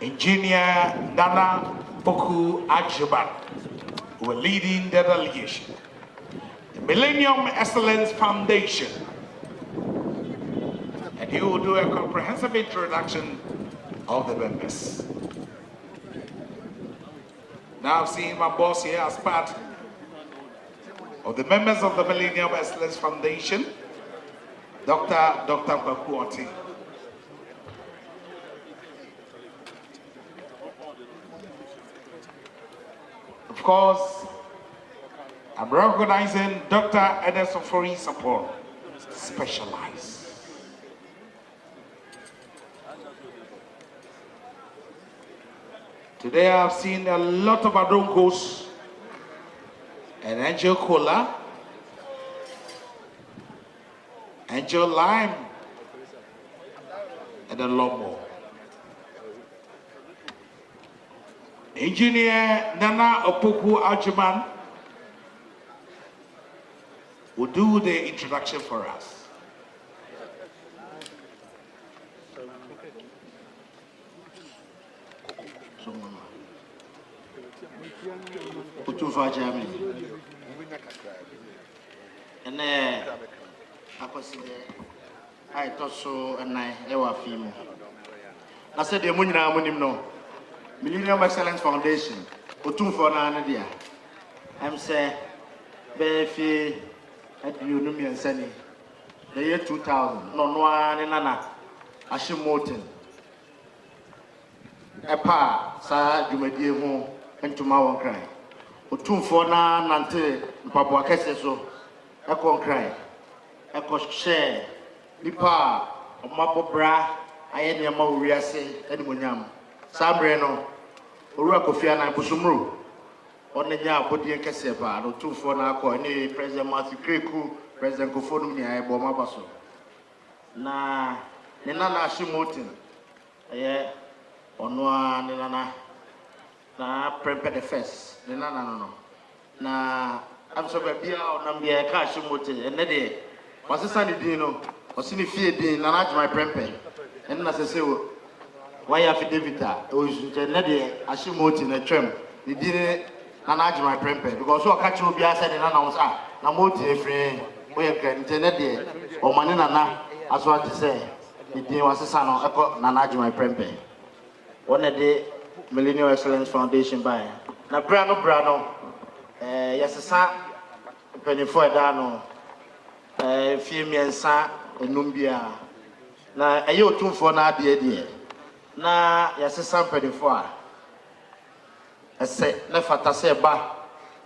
Engineer Nana Poku Ajuban, who are leading the delegation. The Millennium Excellence Foundation, and he will do a comprehensive introduction of the members. Now I'm seeing my boss here as part of the members of the Millennium Excellence Foundation, Dr. Kwakuoti. Of course, I'm recognizing Dr. Otumfour support, specialized. Today I've seen a lot of adonkos and angel cola, angel lime, and a lot more. Engineer Nana Opoku Ajuman will do the introduction for us. Otumfour Germany. And Akwasidea, I thought so, and I ever feel. I said the Munina Munim no. Millennium Excellence Foundation, Otumfour Nadia. I'm say, Befi, at Unumi and Sunny. The year 2000, no one in Nana, Ashimoten. A pa, Sir Jumedi, and tomorrow cry. Otumfour na Nante, Papa Kesseso, a con cry, a cost share, Nipa, a mapo bra, I had your Mauriase, and Munyam. Sabreno, Ura Kofiana Busumru, on the Ya Bodian Casepa, Otumfour na ko any President Matthew Kreku, President Kofonum near Bomabaso. Na Nana Shimotin, on one Nana, na Prempe the first, Nana no. Na I'm so baby or Nambia Kashimotin, and Neddy, was a sunny dino, was in the field, Nana my Prempe, and as I say. Why affidavit? Was Nedi Ashimoti in a trim. They didn't manage my prempe because so catch will be said and announce. Namoti, a friend, we can Tenedi or Manina, as what to say. It was a son of Nanaj my prempe. One a day, Millennium Excellence Foundation by Brano, yes, a son, penny for Dano, Fimi and Sa, and Numbia. Now, a Otumfour na dear. Na yase sampedi fo a ese na fata se ba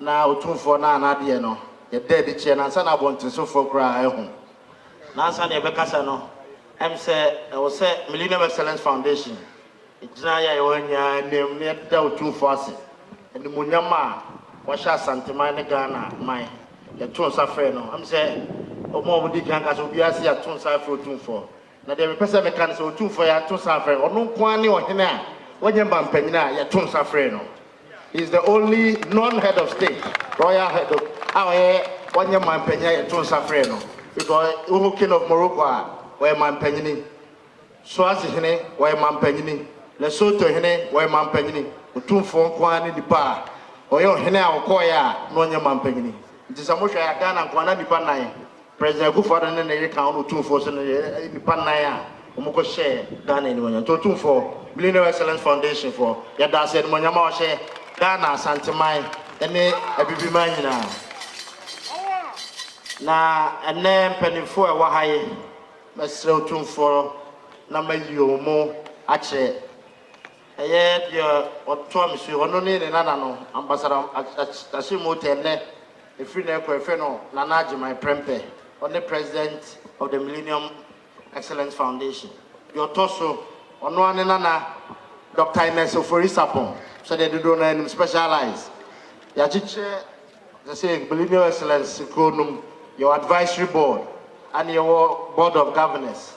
na Otumfour na anade no ye dedi che na nsa na bonte so fo kra ehu na nsa na ye bekasa no em se e se Millennium Excellence Foundation ejina ya ye wanya nem ne da Otumfour ase eni munyama wa sha Ashanti man ne Ghana man ye to nsa frɛ no em se omo obudi kan ka so bi ase ya to nsa frɛ Otumfour. Na the person can so Otumfour ya to suffer or no kwani or hina when you bampena ya to suffer. He's the only non-head of state, royal head of our one year man penya ya to suffer because who king of Morocco where man penny Swazi hine where man penny Lesotho hine where man penny Otumfour kwani di pa or your hina or koya no nya man penny. It is a motion ya Ghana kwana di pa nine. President Akufo-Addo and the account Otumfour so the Panaya, Omoko share Ghana anyone. Otumfour, Millennium Excellence Foundation for Yada said Monyama share Ghana Santimai, and Aprebi man na and then penny for a wahai, Mr. Otumfour, number you more actually. A year or Thomas, you are no need another ambassador Ashimote, a free nephew, Nanaji, my prempe. On the president of the Millennium Excellence Foundation. Your torso on one another, Dr. Otumfour support, so they don't specialize. Yachiche, they say Millennium Excellence, your advisory board and your board of governors.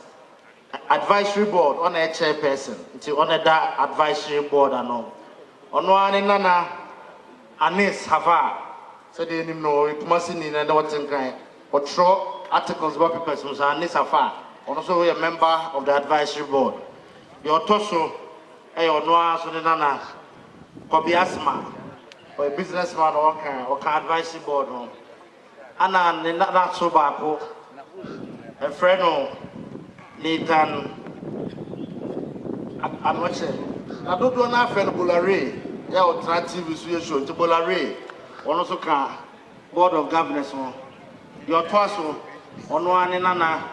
Advisory board on a chairperson, until on that advisory board and all. On one another, Anis Hava, so they didn't know it must in and what's in kind. But throw articles about people who are Nisafa, also a member of the advisory board. Your torso, no so nana Kobi Asma or a businessman or advisory board no ana na so baako a friend no Nathan I don't know na friend Bolare ya o TV show nti Bolare ono so ka board of governors no your twaso ono ane nana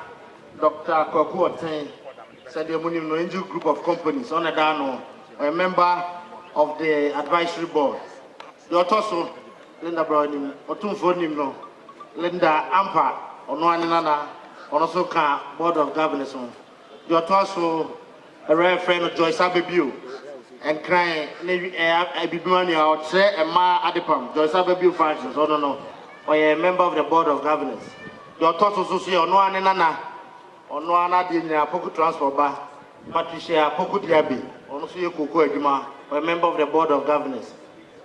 Dr. Kwaku Oten said the no angel group of companies on a dano a member of the advisory board. Your torso, Linda Brown, Otumfour no, Linda Ampa, or no one another, or also board of governors on. Your torso, a rare friend of Joyce Aprebi, and crying, I be money out, say, and Ma Adipam, Joyce Aprebi functions, or no, or a member of the board of governors. Your torso, so no one another. Ono ana di na Poku Transport ba Patricia Poku Diaby ono so ye koko adwuma a member of the board of governors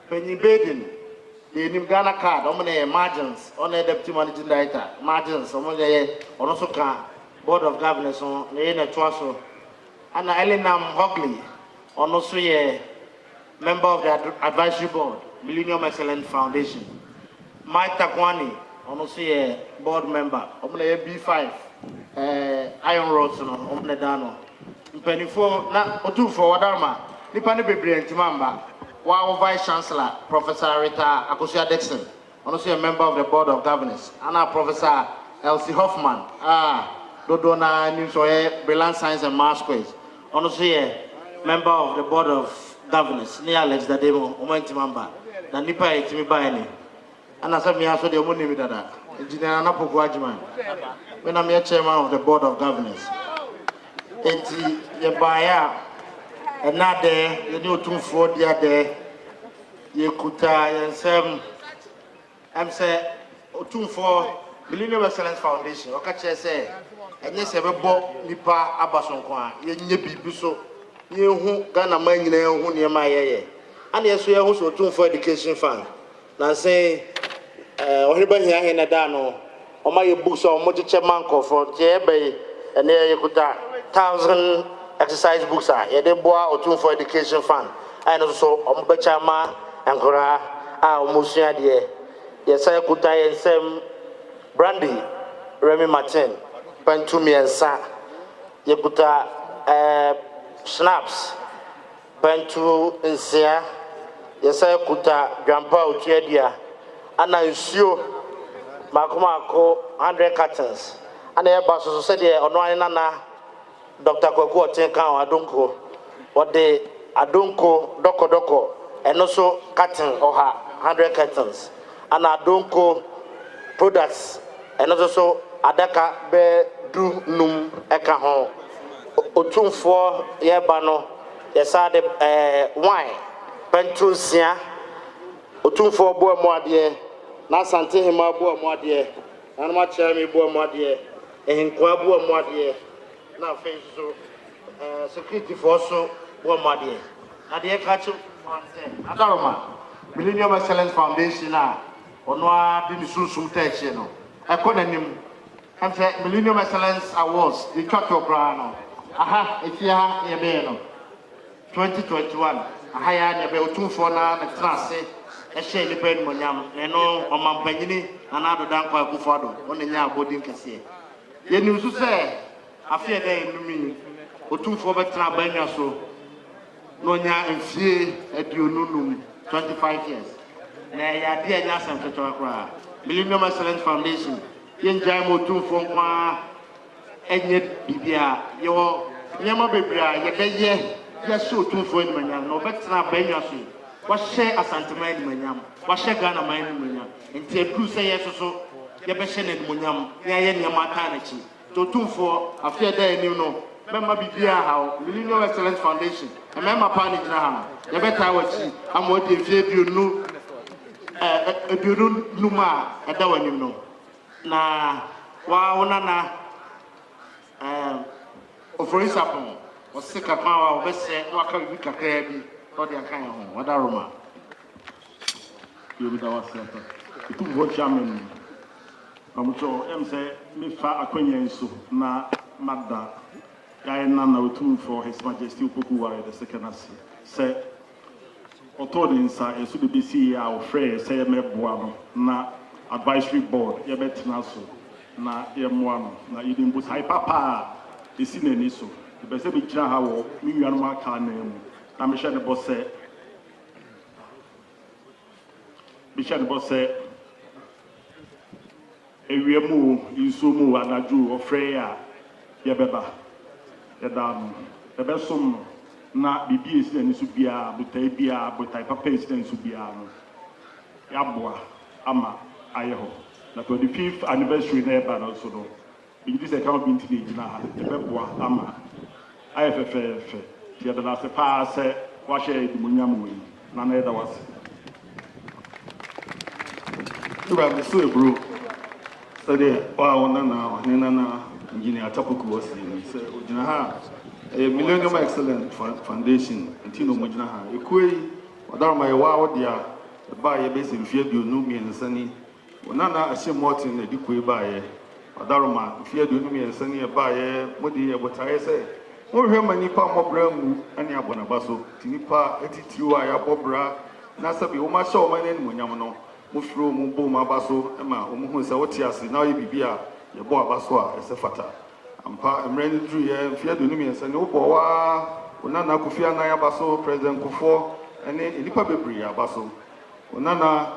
Penny Baden the nim Ghana card omo na margins ono deputy managing director margins omo ye ono so ka board of governors on na ye na twaso ana Elinam Hockley ono so ye member of the advisory board Millennium Excellence Foundation Mike Takwani ono so ye board member omo na ye B5 iron rods no omnedano mpanifo na Otumfuo wadarma nipa ne bebre ntimamba wa vice chancellor Professor Rita Akwasidea ono so a member of the board of governors ana Professor Elsie Hoffman dodo na ni so brilliant science and math quiz ono so a member of the board of governors ni Alex Dademo omantimamba na nipa etimi bae ana sa mi aso de omonimi dada engineer na Poku Ajiman when I'm chairman of the board of governors. Enti ye baya another ye new Otumfuo dia there ye kuta yensem am say Otumfuo Millennium Excellence Foundation o ka che say enye se bebo nipa abasonko a ye nye bibi so ye hu Ghana man nyina ye hu ne ma ye ana ye so ye hu so Otumfuo education fund na say ohriba hia he na da no Oma ye books or mojiche manko for jebe and there you could 1,000 exercise books are ye de boa Otumfuo education fund and also ombechama and kora omusia de ye say kuta ye sem Brandy Remy Martin pentumi ensa ye kuta snaps pentu nsia ye say kuta grandpa otuadia ana nsuo Makumako 100 cartons. And the boss said, "Ono nana Dr. Kwaku Oten kan adonko. What the adonko doko and also carton or 100 cartons. And adonko products and also adaka be du num eka ho. Otumfuo ye bano yesa de wine pentunsia Otumfuo bo mo ade na Asante hima bo amade na ma chairman bo amade ehinkwa bo amade na face so security force bo amade na de ka chu adaroma Millennium Excellence Foundation na ono a di sunsun tachi no ekonanim am say Millennium Excellence Awards the church bra no aha efia ye be no 2021 aha ya ne be Otumfuo na trase Eshe ni pen monyam eno omampanyini anado dankwa akufado onenya abodin kese ye ni usu se afie dey numi Otumfuo betra banya so no nya enfie aduonunum 25 years na ya de anya asem teto akra Millennium Excellence Foundation ye njai mo Otumfuo kwa enye bibia yo nyama bebra ye beye ye so Otumfuo ni manyam no betra banya so Washe Asante man manyam washe Ghana man manyam enti edu se yesoso ye be hye na manyam ya ye nyama ta na chi to Otumfuo afia da enim no memma bibia ha Millennium Excellence Foundation e memma pa ni gina ha ye be ta wachi amodi fie bionu bionu numa e da wanim no na wa wona na oforisapo o sika kwa wa obese wa ka bi kakra bi to de kan ho wada roma yobi da wasata Otumfuo chairman amucho em say me fa akwanya nso na madda Nana Otumfour, His Majesty Opokuware the second as say Otodinsa, a Sudu BC, our friend, say Mebuano, na advisory board, Yabetinaso, na Yamuano, na Idin Butai Papa, the Sineniso, the Besebi Jahawo, Miyanma Kanem, Namisha the Bosse, Bishop Bosse, Ewiemu, Isumu, Anaju, or Freya, Yabeba. Yadam, the best sum na BB is then subia, but I papa is then subiano. Yabwa, Ama, Ayaho. The 25th anniversary never also though. In this account being today, the Bebwa, Ama, IFFF, the other last pass, wash a Munyamu, none other was. You have the so bro. So there, wow, Nana. Engineer Tapuku was saying, a Millennium Excellence Foundation, and Tino Mujinaha. You quay, without my wow, dear, the buy a base in fear you knew me and Sunny. Nana, I see Martin, the Duque buyer, Adarma, fear you knew me and Sunny a buyer, Modi, what I say. More him and Nipa Mobram, and Yabonabaso, Tinipa, Etitua, Bobra, Nasabi, Oma show my name, Munyamano, Mufro, Mumbo, Mabaso, Emma, Umusaotias, now you be here. Your boy Baswa, as a fata. I'm ready to hear fear the Numians and Oboa, Unana Kufia Naya Baso, President Kufo, and Nipa Bebria Baso. Unana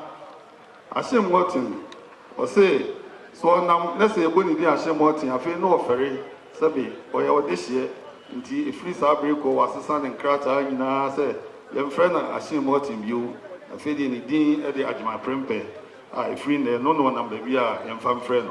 Ashem Martin, or say, so now let's say a bonny day Ashem Martin, I feel no ferry, Sabi, or your this year, until a free Sabrico was a son and crater, and I say, your friend Ashem Martin, you, a feeding the dean at the Ajma Prempe. I free there, no one, I'm the Via, and fan friend.